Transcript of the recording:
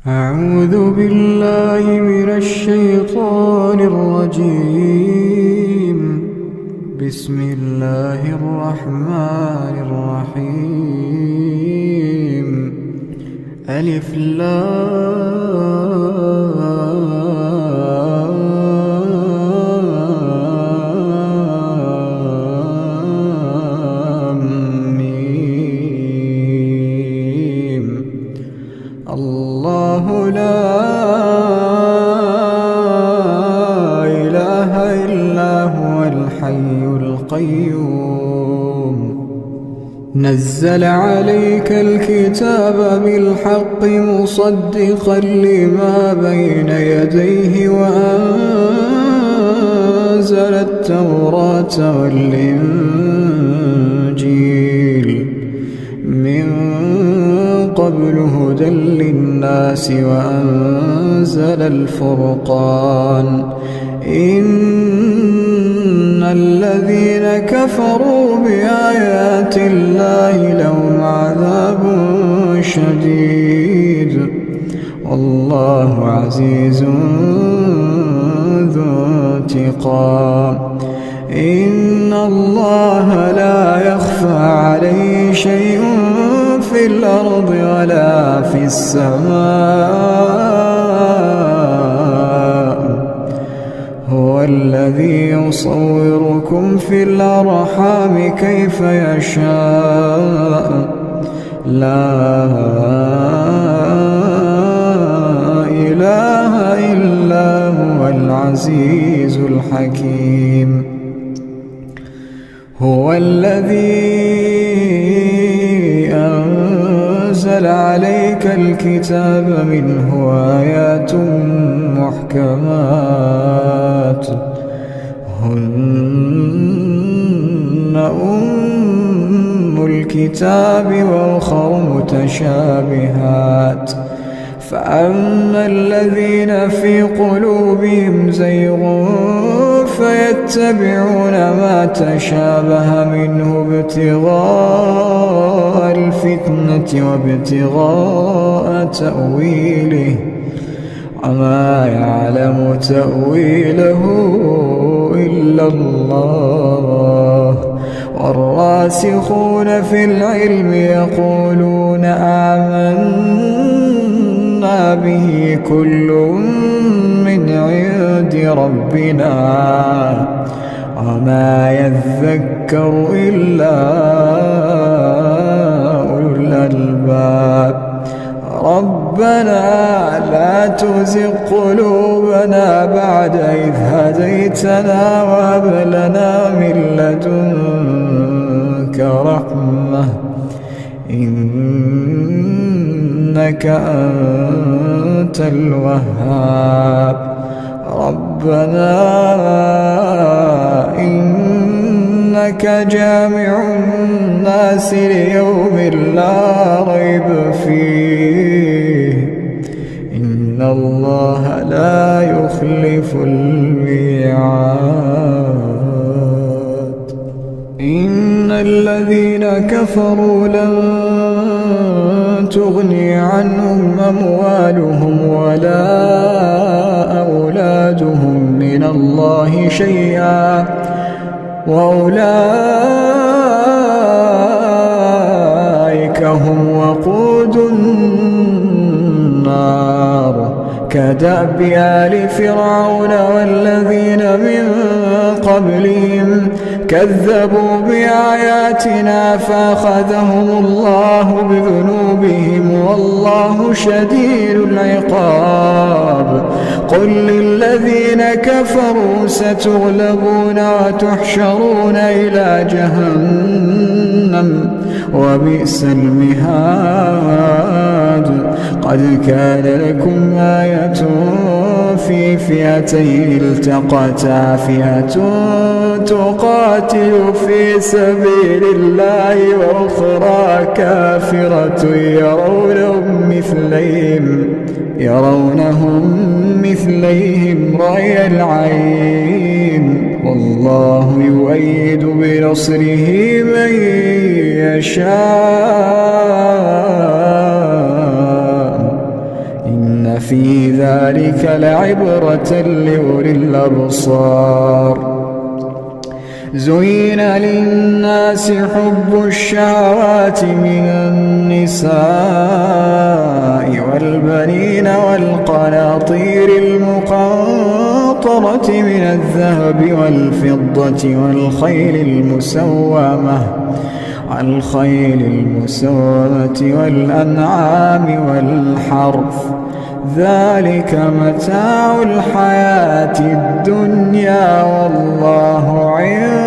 أعوذ بالله من الشيطان الرجيم. بسم الله الرحمن الرحيم. ألف لام ميم. الله لا إله إلا هو الحي القيوم. نزل عليك الكتاب بالحق مصدقا لما بين يديه وأنزل التوراة والإنجيل من قبل هدى للناس وأنزل الفرقان. إن الذين كفروا بآيات الله لهم عذاب شديد والله عزيز ذو انتقام. إن الله لا يخفى عليه شيء في الأرض ولا في السماء. هو الذي يصوركم في الأرحام كيف يشاء. لا إله إلا هو العزيز الحكيم. هو الذي أنزل عليك الكتاب منه آيات محكمات هن أم الكتاب وأخر متشابهات. فأما الذين في قلوبهم زيغ فيتبعون ما تشابه منه ابتغاء الفتنة وابتغاء تأويله وما يعلم تأويله إلا الله. والراسخون في العلم يقولون آمنا به كل من عند ربنا وما يذكر إلا أولو الألباب. ربنا لا تزغ قلوبنا بعد إذ هديتنا وهب لنا من لدنك رحمة إنك أنت الوهاب. ربنا إنك جامع الناس ليوم لا ريب فيه إن الله لا يخلف الميعاد. إن الذين كفروا لن تغني عنهم أموالهم ولا أولادهم من الله شيئا وأولئك هم وقود النار. كدأب آل فرعون والذين من قبلهم كذبوا بآياتنا فأخذهم الله بذنوبهم والله شديد العقاب. قل للذين كفروا ستغلبون وتحشرون إلى جهنم وبئس المهاد. قد كان لكم آية في فئتين التقتا فئة تقاتل في سبيل الله وأخرى كافرة يرونهم مثليهم رأي العين والله يؤيد بنصره من يشاء إن في ذلك لعبرة لأولي الأبصار. زين للناس حب الشهوات من النساء والبنين والقناطير المقنطرة من الذهب والفضة والخيل المسومة والأنعام والحرث، ذلك متاع الحياة الدنيا والله عنده